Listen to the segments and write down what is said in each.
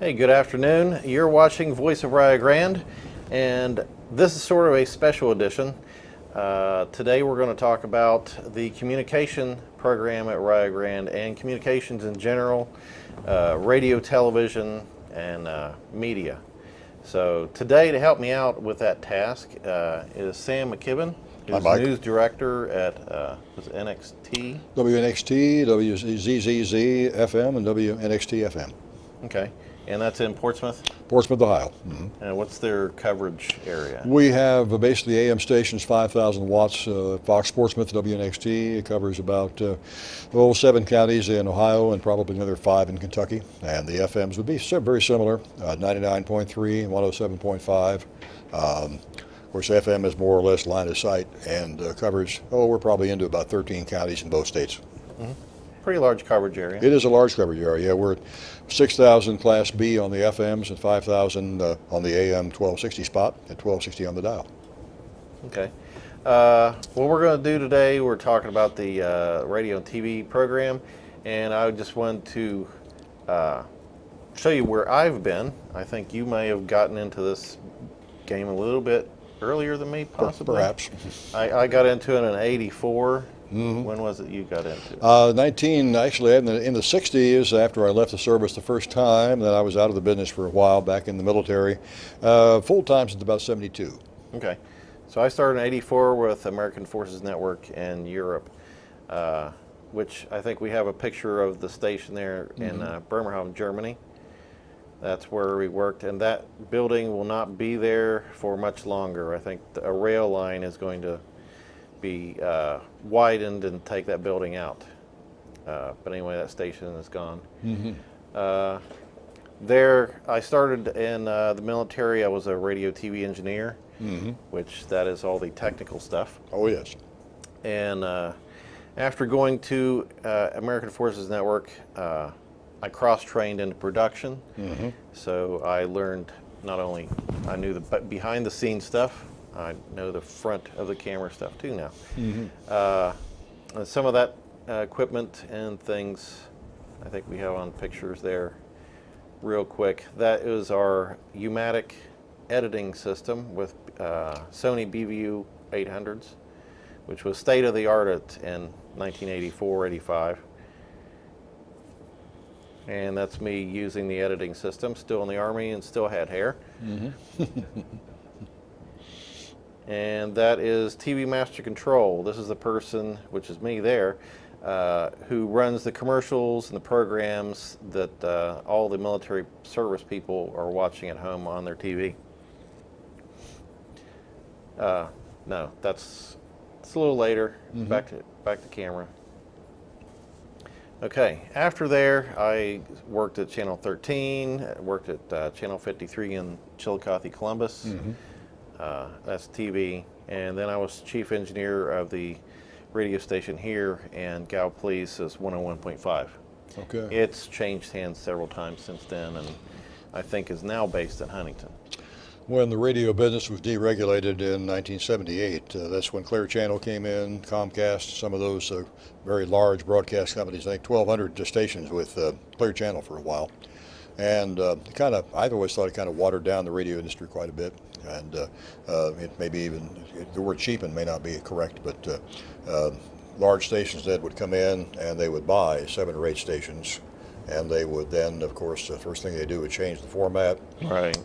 Hey, good afternoon. You're watching Voice of Rio Grande, and this is sort of a special edition. Today we're going to talk about the communication program at Rio Grande and communications in general, radio, television, and media. So today, to help me out with that task, is Sam McKibben, who's news director at was it NXT? WNXT, WZZZ FM, and WNXT FM. Okay. And that's in Portsmouth? Portsmouth, Ohio. Mm-hmm. And what's their coverage area? We have basically AM stations, 5,000 watts. Fox Portsmouth, WNXT. It covers about 7 counties in Ohio and probably another 5 in Kentucky. And the FMs would be very similar, 99.3 and 107.5. Of course, FM is more or less line of sight and covers, we're probably into about 13 counties in both states. Mm-hmm. Pretty large coverage area. It is a large coverage area. Yeah, we're at 6,000 Class B on the FMs and 5,000 on the AM 1260 spot at 1260 on the dial. Okay. What we're going to do today, we're talking about the radio and TV program, and I just wanted to show you where I've been. I think you may have gotten into this game a little bit earlier than me, possibly. Perhaps. I got into it in '84. Mm-hmm. When was it you got into it? Actually, in the 60s, after I left the service the first time, then I was out of the business for a while, back in the military, full-time since about 72. Okay. So I started in '84 with American Forces Network in Europe, which I think we have a picture of the station there in Bremerhaven, Germany. That's where we worked, and that building will not be there for much longer. I think a rail line is going to be widened and take that building out. But anyway, that station is gone. Mm-hmm. There, I started in the military. I was a radio TV engineer, which that is all the technical stuff. Oh, yes. And after going to American Forces Network, I cross-trained into production. Mm-hmm. So I learned not only, I knew the behind-the-scenes stuff, I know the front of the camera stuff too now. Mm-hmm. Some of that equipment and things, I think we have on pictures there real quick. That is our U-matic editing system with Sony BVU 800s, which was state-of-the-art in 1984, 85. And that's me using the editing system, still in the Army and still had hair. Mm-hmm. And that is TV Master Control. This is the person, which is me there, who runs the commercials and the programs that all the military service people are watching at home on their TV. No, it's a little later. Mm-hmm. Back to camera. Okay, after there, I worked at Channel 13, worked at Channel 53 in Chillicothe, Columbus. Mm-hmm. That's TV, and then I was chief engineer of the radio station here, and Gal Police is 101.5. Okay. It's changed hands several times since then, and I think is now based in Huntington. When the radio business was deregulated in 1978, that's when Clear Channel came in, Comcast, some of those very large broadcast companies, I think 1,200 stations with Clear Channel for a while. And I've always thought it kind of watered down the radio industry quite a bit. And it may be even, the word cheapen may not be correct, but large stations that would come in and they would buy 7 or 8 stations, and they would then, of course, the first thing they do would change the format, right?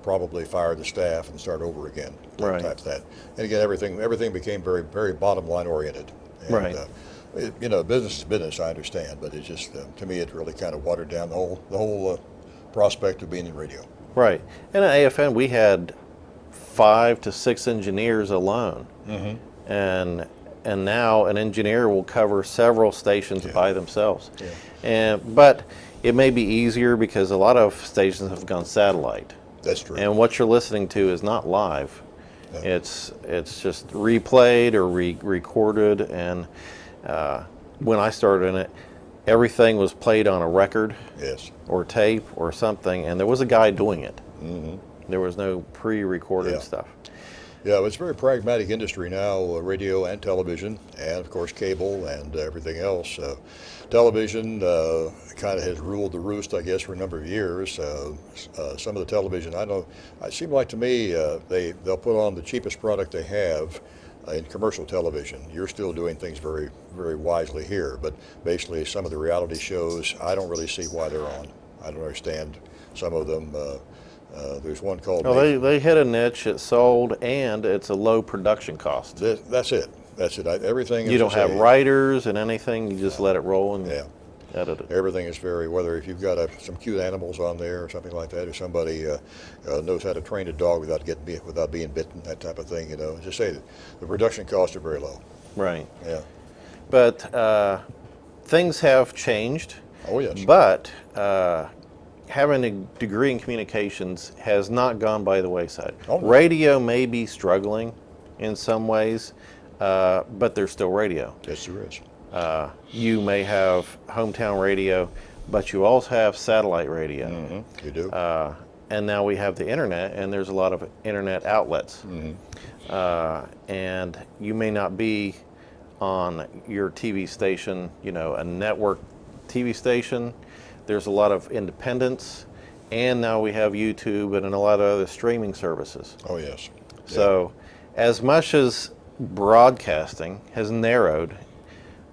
Probably fire the staff and start over again, right? Type that. And again, everything became very, very bottom line oriented. And, right. Business is business, I understand, but it just, to me, it really kind of watered down the whole prospect of being in radio. Right. And at AFN, we had 5 to 6 engineers alone. Mm-hmm. And now an engineer will cover several stations by themselves. Yeah. But it may be easier because a lot of stations have gone satellite. That's true. And what you're listening to is not live. No. It's just replayed or recorded. And when I started in it, everything was played on a record, or tape or something, and there was a guy doing it. Mm-hmm. There was no pre-recorded stuff. Yeah, it's a very pragmatic industry now, radio and television, and of course cable and everything else. Television kind of has ruled the roost, I guess, for a number of years. Some of the television, I know, it seems like to me they'll put on the cheapest product they have in commercial television. You're still doing things very, very wisely here, but basically some of the reality shows, I don't really see why they're on. I don't understand some of them. There's one called. Well, they hit a niche. It's sold, and it's a low production cost. That's it. That's it. Everything. You don't have writers and anything. You just let it roll and edit it. Everything is very. Whether if you've got some cute animals on there or something like that, or somebody knows how to train a dog without being bitten, that type of thing. Just say that the production costs are very low. Right. Yeah. But things have changed. Oh yes. But having a degree in communications has not gone by the wayside. Oh, no. Radio may be struggling in some ways, but there's still radio. Yes, there is. You may have hometown radio, but you also have satellite radio. Mm-hmm. You do. And now we have the internet, and there's a lot of internet outlets. Mm-hmm. And you may not be on your TV station, a network TV station. There's a lot of independents, and now we have YouTube and a lot of other streaming services. Oh yes. So, as much as broadcasting has narrowed,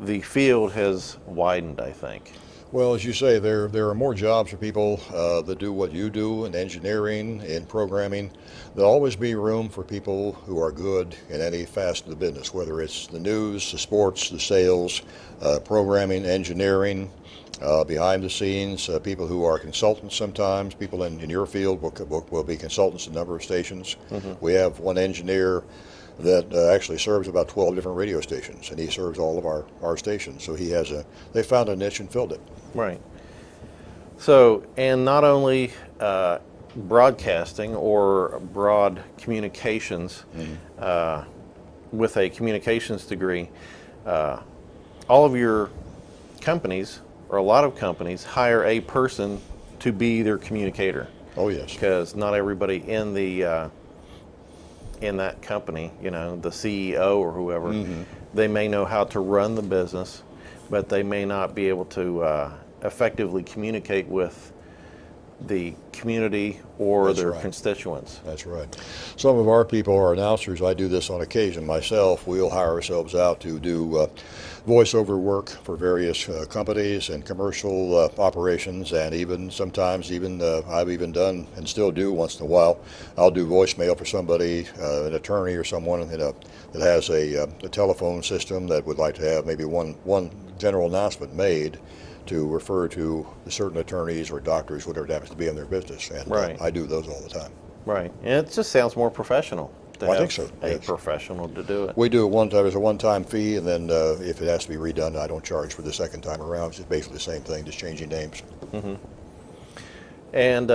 the field has widened, I think. Well, as you say, there are more jobs for people that do what you do in engineering, in programming. There'll always be room for people who are good in any facet of the business, whether it's the news, the sports, the sales, programming, engineering, behind the scenes, people who are consultants sometimes. People in your field will be consultants in a number of stations. Mm-hmm. We have one engineer that actually serves about 12 different radio stations, and he serves all of our stations. So they found a niche and filled it. Right. So, and not only broadcasting or broad communications, with a communications degree, all of your companies, or a lot of companies, hire a person to be their communicator. Oh yes. Because not everybody in that company, the CEO or whoever, they may know how to run the business, but they may not be able to effectively communicate with the community or their constituents. That's right. Some of our people are announcers. I do this on occasion myself. We'll hire ourselves out to do voiceover work for various companies and commercial operations, and even sometimes I've even done and still do once in a while. I'll do voicemail for somebody, an attorney or someone that has a telephone system that would like to have maybe one general announcement made to refer to certain attorneys or doctors, whatever it happens to be in their business. And I do those all the time. Right. And it just sounds more professional to have I think so. a professional to do it. We do it one time as a one-time fee, and then if it has to be redone, I don't charge for the second time around. It's just basically the same thing, just changing names. Mm-hmm. And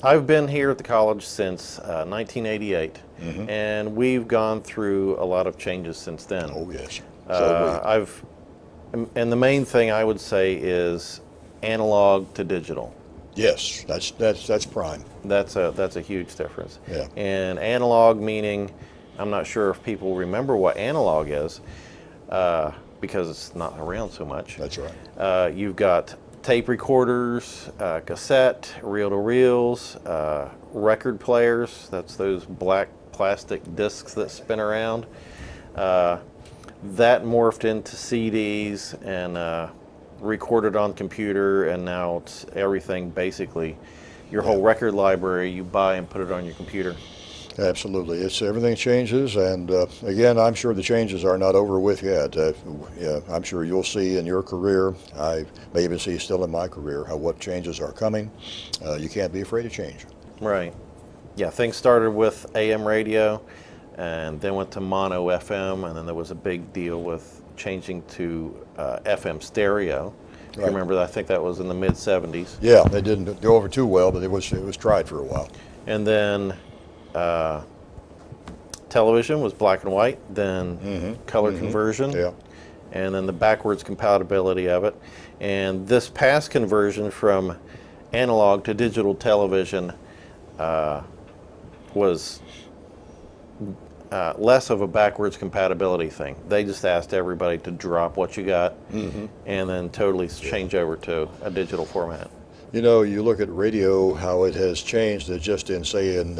I've been here at the college since 1988, and we've gone through a lot of changes since then. Oh, yes. And the main thing I would say is analog to digital. Yes, that's prime. That's a huge difference. Yeah. And analog meaning, I'm not sure if people remember what analog is, because it's not around so much. That's right. You've got tape recorders, cassette, reel-to-reels, record players. That's those black plastic discs that spin around. That morphed into CDs and recorded on computer, and now it's everything basically. Your whole record library you buy and put it on your computer. Absolutely. Everything changes, and again, I'm sure the changes are not over with yet. I'm sure you'll see in your career, I may even see still in my career, what changes are coming. You can't be afraid of change. Right. Yeah, things started with AM radio, and then went to mono FM, and then there was a big deal with changing to FM stereo. Right. Remember, I think that was in the mid-'70s. Yeah, it didn't go over too well, but it was tried for a while. And then television was black and white, then color conversion, and then the backwards compatibility of it. And this past conversion from analog to digital television was less of a backwards compatibility thing. They just asked everybody to drop what you got and then totally change over to a digital format. You know, you look at radio, how it has changed just in, say, in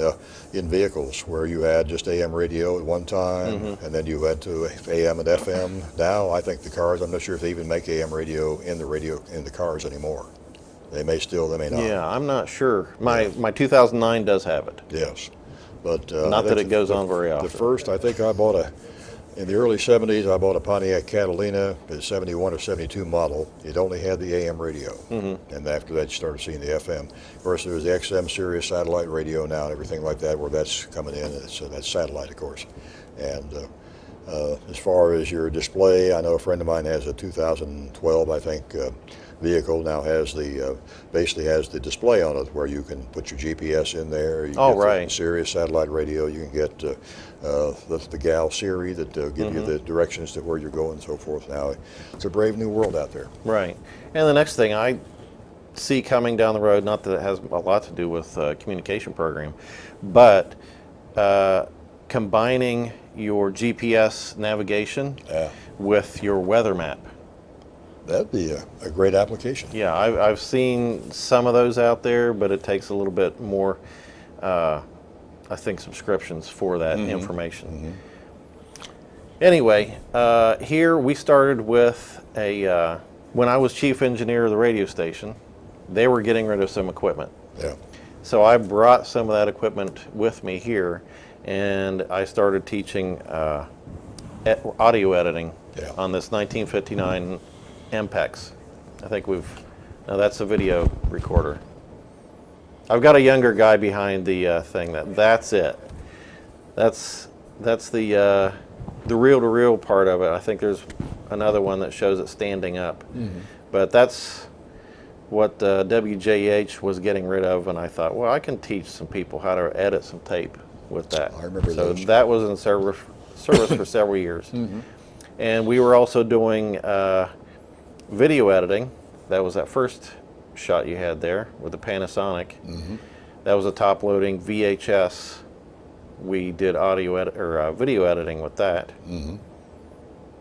vehicles, where you had just AM radio at one time, and then you went to AM and FM. Now, I think the cars, I'm not sure if they even make AM radio in the cars anymore. They may still, they may not. Yeah, I'm not sure. My 2009 does have it. Yes. But Not that it goes on very often. The first, I think I bought in the early 70s, I bought a Pontiac Catalina, the 71 or 72 model. It only had the AM radio. And after that, you started seeing the FM. Of course, there was the XM Sirius satellite radio now and everything like that, where that's coming in. That's satellite, of course. And as far as your display, I know a friend of mine has a 2012, I think, vehicle now has basically has the display on it where you can put your GPS in there. You get right. The Sirius satellite radio. You can get the Gal Siri that give you the directions to where you're going and so forth. Now, it's a brave new world out there. Right. And the next thing I see coming down the road, not that it has a lot to do with communication program, but combining your GPS navigation with your weather map. That'd be a great application. Yeah, I've seen some of those out there, but it takes a little bit more, I think, subscriptions for that information. Anyway, here we started with when I was chief engineer of the radio station, they were getting rid of some equipment. Yeah. So I brought some of that equipment with me here, and I started teaching audio editing on this 1959 MPEX. I think now that's a video recorder. I've got a younger guy behind the thing. That's it. That's the reel-to-reel part of it. I think there's another one that shows it standing up. But that's what WJH was getting rid of, and I thought, well, I can teach some people how to edit some tape with that. I remember so those. That was in service for several years. And we were also doing video editing. That was that first shot you had there with the Panasonic. That was a top-loading VHS. We did video editing with that.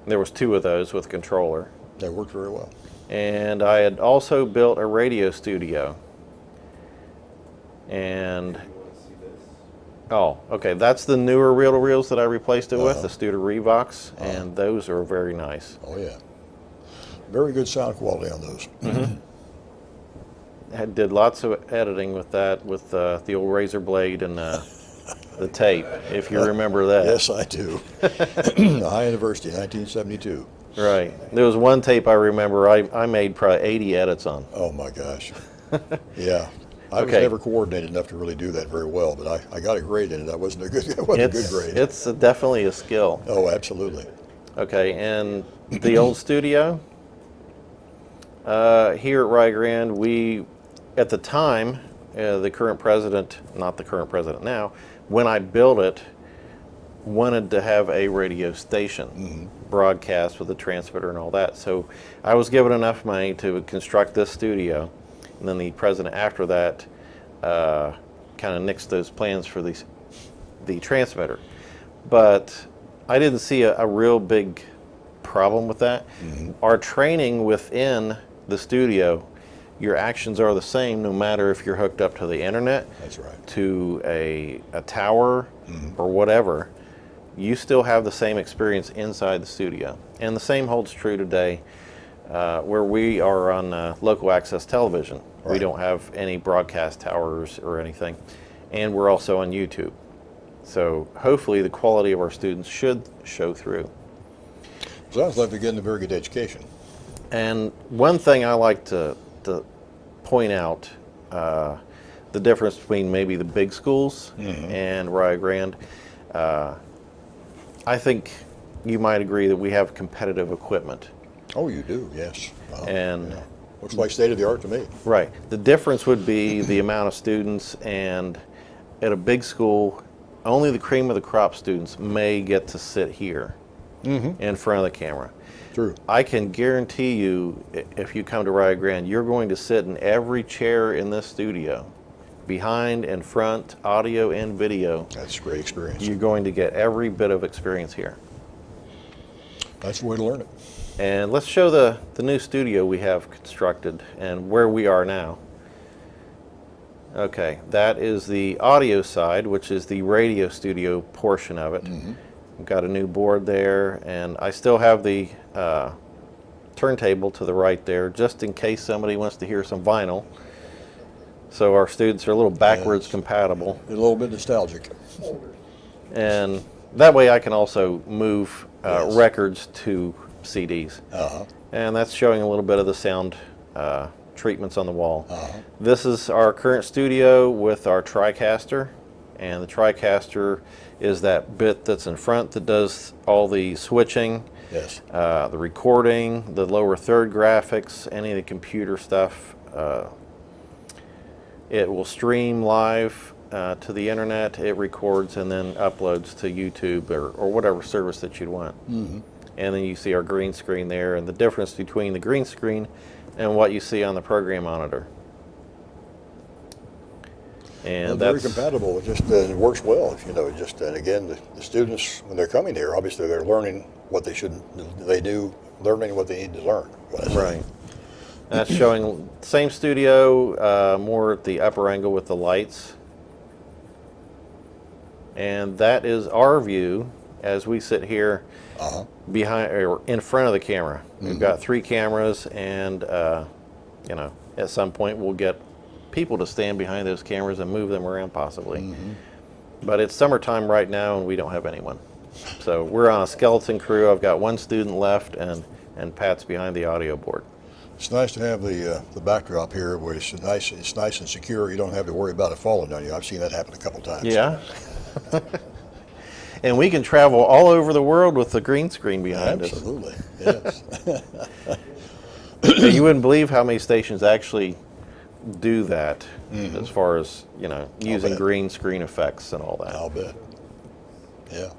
There was 2 of those with a controller. That worked very well. And I had also built a radio studio. And okay, that's the newer reel-to-reels that I replaced it with, the Studer Revox, and those are very nice. Oh yeah. Very good sound quality on those. I did lots of editing with that, with the old razor blade and the tape, if you remember that. Yes, I do. High University, 1972. Right. There was one tape I remember I made probably 80 edits on. Oh my gosh. Yeah. I was never coordinated enough to really do that very well, but I got a grade in it. That wasn't a good grade. It's definitely a skill. Oh, absolutely. Okay, and the old studio, here at Rio Grande, we, at the time, the current president, not the current president now, when I built it, wanted to have a radio station, broadcast with a transmitter and all that. So I was given enough money to construct this studio, and then the president after that kind of nixed those plans for the transmitter. But I didn't see a real big problem with that. Our training within the studio, your actions are the same no matter if you're hooked up to the internet, That's right. to a tower or whatever. You still have the same experience inside the studio. And the same holds true today where we are on local access television. Right. We don't have any broadcast towers or anything. And we're also on YouTube. So hopefully the quality of our students should show through. Sounds like they're getting a very good education. And one thing I like to point out, the difference between maybe the big schools and Rio Grande, I think you might agree that we have competitive equipment. Oh, you do, yes. And looks like state of the art to me. Right. The difference would be the amount of students, and at a big school, only the cream of the crop students may get to sit here in front of the camera. True. I can guarantee you, if you come to Rio Grande, you're going to sit in every chair in this studio behind and front, audio and video. That's a great experience. You're going to get every bit of experience here. That's the way to learn it. And let's show the new studio we have constructed and where we are now. Okay, that is the audio side, which is the radio studio portion of it. We've got a new board there, and I still have the turntable to the right there, just in case somebody wants to hear some vinyl. So our students are a little backwards compatible. A little bit nostalgic. And that way I can also move records to CDs. And that's showing a little bit of the sound treatments on the wall. This is our current studio with our TriCaster, and the TriCaster is that bit that's in front that does all the switching, the recording, the lower third graphics, any of the computer stuff. It will stream live to the internet, it records and then uploads to YouTube or whatever service that you'd want. And then you see our green screen there, and the difference between the green screen and what you see on the program monitor. And very compatible. It just it works well. You know, just and again, the students when they're coming here, obviously they're learning what they should. They do learning what they need to learn. Right. That's showing same studio, more at the upper angle with the lights. And that is our view as we sit here behind or in front of the camera. We've got 3 cameras, and you know, at some point we'll get people to stand behind those cameras and move them around possibly. But it's summertime right now and we don't have anyone. So we're on a skeleton crew. I've got 1 student left, and Pat's behind the audio board. It's nice to have the backdrop here where it's nice and secure. You don't have to worry about it falling on you. I've seen that happen a couple times. Yeah. And we can travel all over the world with the green screen behind us. Absolutely, yes. You wouldn't believe how many stations actually do that, as far as, you know, using green screen effects and all that. I'll bet. Yeah.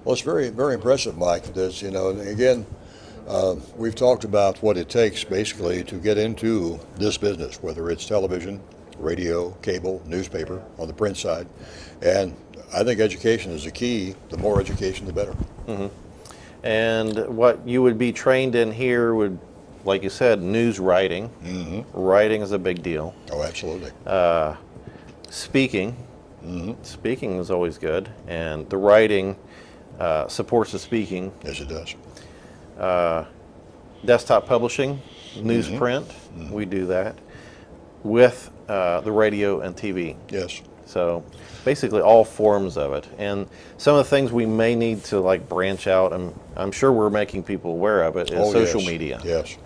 Well, it's very, very impressive, Mike. Because, you know, and again, we've talked about what it takes basically to get into this business, whether it's television, radio, cable, newspaper, on the print side. And I think education is the key. The more education, the better. And what you would be trained in here would, like you said, news writing. Writing is a big deal. Oh, absolutely. Speaking. Speaking is always good. And the writing supports the speaking. Yes, it does. Desktop publishing, newsprint, we do that with the radio and TV. Yes. So basically all forms of it. And some of the things we may need to like branch out, and I'm sure we're making people aware of it, is social media. Yes.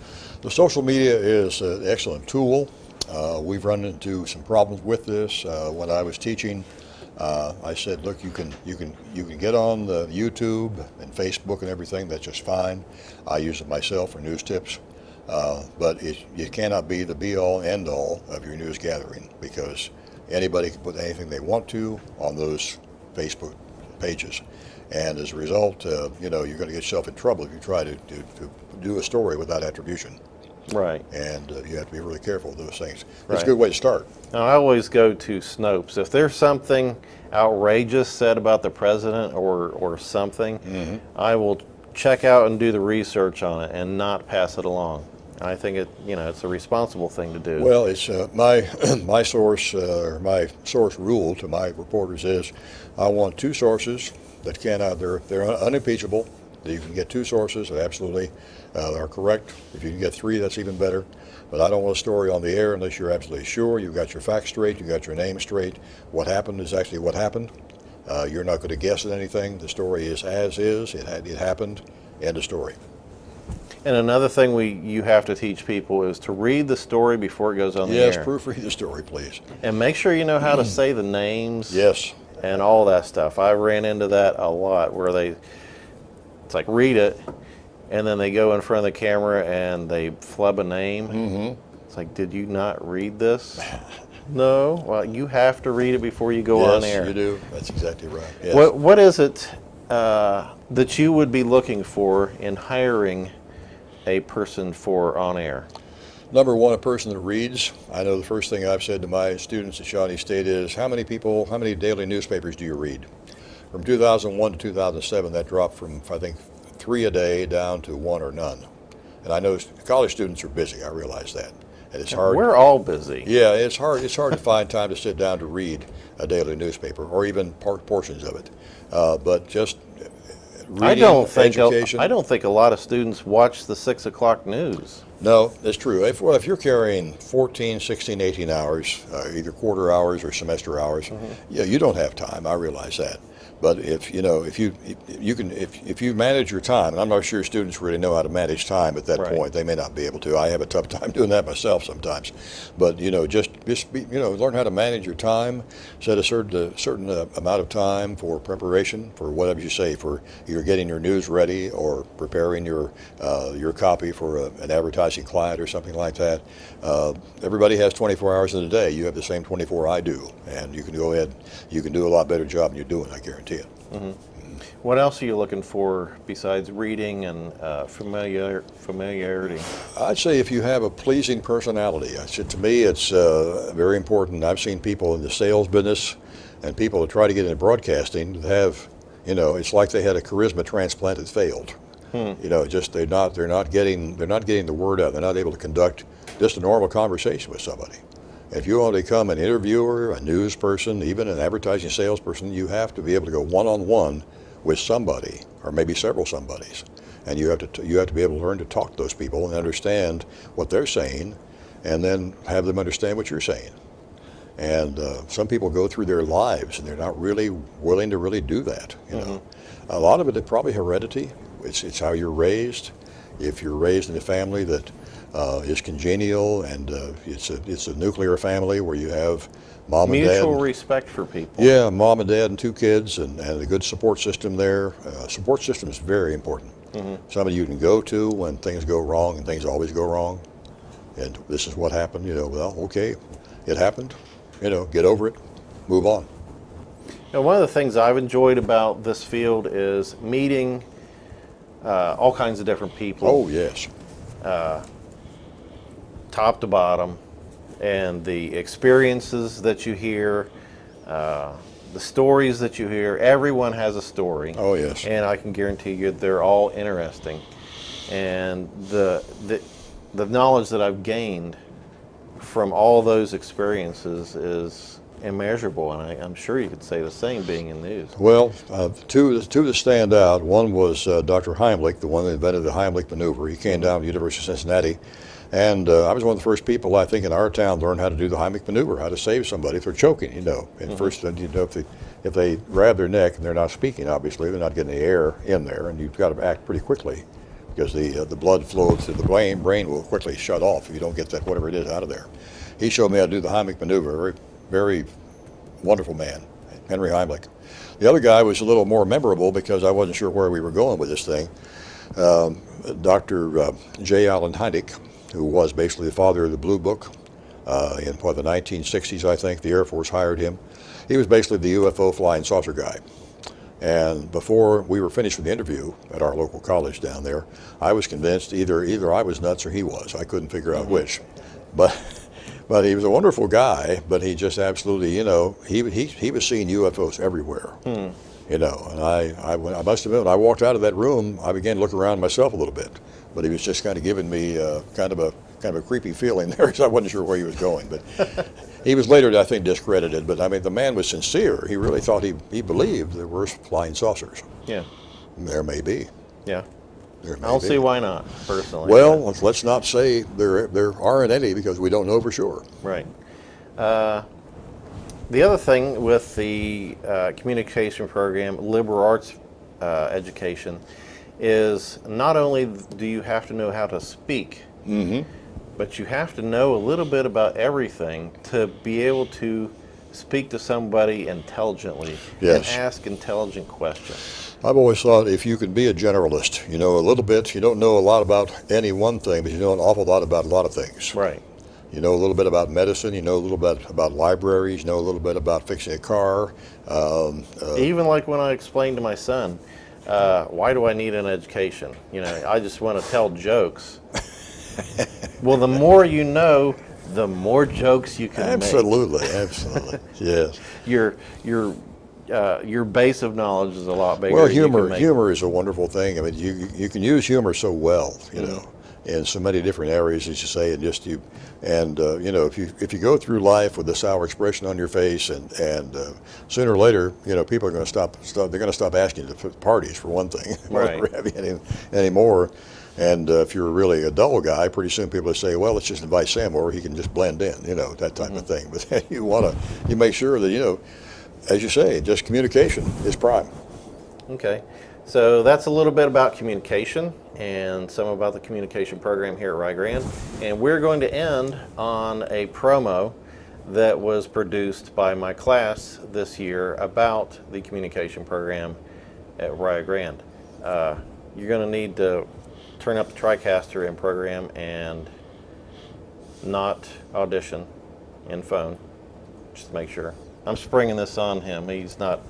The social media is an excellent tool. We've run into some problems with this. When I was teaching, I said, look, you can get on the YouTube and Facebook and everything. That's just fine. I use it myself for news tips. But it cannot be the be-all, end-all of your news gathering, because anybody can put anything they want to on those Facebook pages. And as a result, you know, you're going to get yourself in trouble if you try to do a story without attribution. Right. And you have to be really careful with those things. That's a good way to start. Now, I always go to Snopes. If there's something outrageous said about the president or something, I will check out and do the research on it and not pass it along. I think it's a responsible thing to do. Well, it's my source or my source rule to my reporters is I want 2 sources that they're unimpeachable. You can get 2 sources that absolutely are correct. If you can get 3, that's even better. But I don't want a story on the air unless you're absolutely sure you've got your facts straight, you've got your name straight. What happened is actually what happened. You're not going to guess at anything. The story is as is. It happened. End of story. And another thing you have to teach people is to read the story before it goes on the air. Yes, proofread the story, please. And make sure you know how to say the names. Yes. And all that stuff. I ran into that a lot where it's like read it, and then they go in front of the camera and they flub a name. It's like, did you not read this? No. Well, you have to read it before you go on air. Yes, you do. That's exactly right. Yes. What is it that you would be looking for in hiring a person for on air? Number one, a person that reads. I know the first thing I've said to my students at Shawnee State is, how many daily newspapers do you read? From 2001 to 2007, that dropped from, I think, 3 a day down to 1 or none. And I know college students are busy. I realize that. And it's hard. We're all busy. Yeah, it's hard. It's hard to find time to sit down to read a daily newspaper or even portions of it. But just reading, education. I don't think a lot of students watch the 6 o'clock news. No, that's true. If you're carrying 14, 16, 18 hours, either quarter hours or semester hours, yeah, you don't have time. I realize that. But if you manage your time, and I'm not sure students really know how to manage time at that point. They may not be able to. I have a tough time doing that myself sometimes. But learn how to manage your time. Set a certain amount of time for preparation for whatever you say, for either getting your news ready or preparing your copy for an advertising client or something like that. Everybody has 24 hours in a day. You have the same 24 I do, and you can go ahead. You can do a lot better job than you're doing, I guarantee it. What else are you looking for besides reading and familiarity? I'd say if you have a pleasing personality. To me, it's very important. I've seen people in the sales business and people that try to get into broadcasting that have, it's like they had a charisma transplant that failed. Just they're not getting the word out. They're not able to conduct just a normal conversation with somebody. If you want to become an interviewer, a news person, even an advertising salesperson, you have to be able to go one-on-one with somebody, or maybe several somebodies, and you have to be able to learn to talk to those people and understand what they're saying, and then have them understand what you're saying. And some people go through their lives and they're not really willing to really do that. A lot of it is probably heredity. It's how you're raised. If you're raised in a family that is congenial, and it's a nuclear family where you have mom and dad. Mutual respect for people. Yeah, mom and dad and 2 kids, and a good support system there. Support system is very important. Somebody you can go to when things go wrong, and things always go wrong. And this is what happened. Well, okay, it happened. Get over it, move on. One of the things I've enjoyed about this field is meeting all kinds of different people. Oh, yes. Top to bottom, and the experiences that you hear, the stories that you hear. Everyone has a story. Oh, yes. And I can guarantee you they're all interesting. And the knowledge that I've gained from all those experiences is immeasurable, and I'm sure you could say the same being in news. Well, two that stand out. One was Dr. Heimlich, the one that invented the Heimlich maneuver. He came down to the University of Cincinnati, and I was one of the first people, I think, in our town to learn how to do the Heimlich maneuver, how to save somebody if they're choking. And first, if they grab their neck and they're not speaking, obviously they're not getting the air in there, and you've got to act pretty quickly because the blood flow to the brain will quickly shut off if you don't get that whatever it is out of there. He showed me how to do the Heimlich maneuver. Very, very wonderful man, Henry Heimlich. The other guy was a little more memorable because I wasn't sure where we were going with this thing. Dr. J. Allen Hynek, who was basically the father of the Blue Book in the 1960s, I think. The Air Force hired him. He was basically the UFO flying saucer guy. And before we were finished with the interview at our local college down there, I was convinced either I was nuts or he was. I couldn't figure out which. But he was a wonderful guy, but he just absolutely, he was seeing UFOs everywhere. And I must admit, when I walked out of that room, I began to look around myself a little bit. But he was just kind of giving me kind of a creepy feeling there, because I wasn't sure where he was going. But he was later, I think, discredited. But I mean, the man was sincere. He really thought he believed there were flying saucers. Yeah. There may be. Yeah. There may I don't be. see why not, personally. Well, let's not say there aren't any, because we don't know for sure. Right. The other thing with the communication program, liberal arts education, is not only do you have to know how to speak, but you have to know a little bit about everything to be able to speak to somebody intelligently and ask intelligent questions. I've always thought if you could be a generalist, you know a little bit, you don't know a lot about any one thing, but you know an awful lot about a lot of things. Right. You know a little bit about medicine, you know a little bit about libraries, you know a little bit about fixing a car. Even like when I explained to my son, why do I need an education? I just want to tell jokes. Well, the more you know, the more jokes you can Absolutely, absolutely, yes. make. Your base of knowledge is a lot bigger. Well, You can make- humor is a wonderful thing. I mean, you can use humor so well, you know, in so many different areas, as you say, and just you, and you know, if you go through life with a sour expression on your face, and sooner or later, you know, people are going to stop. They're going to stop asking you to parties for one thing, Right. won't have you anymore. And if you're really a dull guy, pretty soon people will say, well, let's just invite Sam over. He can just blend in, you know, that type of thing. But you make sure that, you know, as you say, just communication is prime. Okay, so that's a little bit about communication and some about the communication program here at Rio Grande. And we're going to end on a promo that was produced by my class this year about the communication program at Rio Grande. You're going to need to turn up the TriCaster and program and not audition in phone, just to make sure. I'm springing this on him. He's not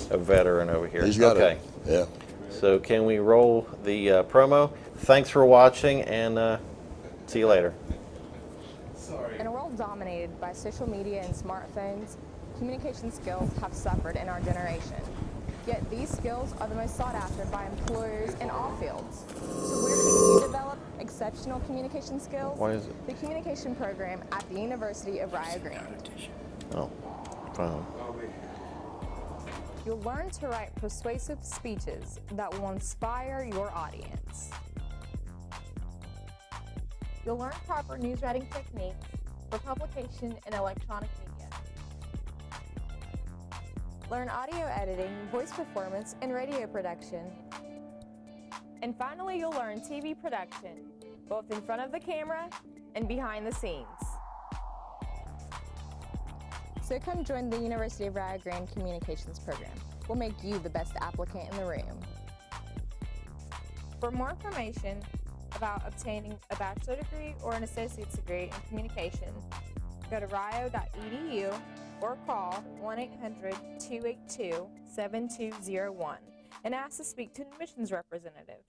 a veteran over here. He's got okay. it. Yeah. So can we roll the promo? Thanks for watching, and see you later. In a world dominated by social media and smartphones, communication skills have suffered in our generation. Yet these skills are the most sought after by employers in all fields. So where can you develop exceptional communication skills? What is it? The communication program at the University of Rio Grande. Oh, phone. You'll learn to write persuasive speeches that will inspire your audience. You'll learn proper news writing techniques for publication in electronic media. Learn audio editing, voice performance, and radio production. And finally, you'll learn TV production, both in front of the camera and behind the scenes. So come join the University of Rio Grande Communications Program. We'll make you the best applicant in the room. For more information about obtaining a bachelor degree or an associate's degree in communication, go to rio.edu or call 1-800-282-7201 and ask to speak to an admissions representative.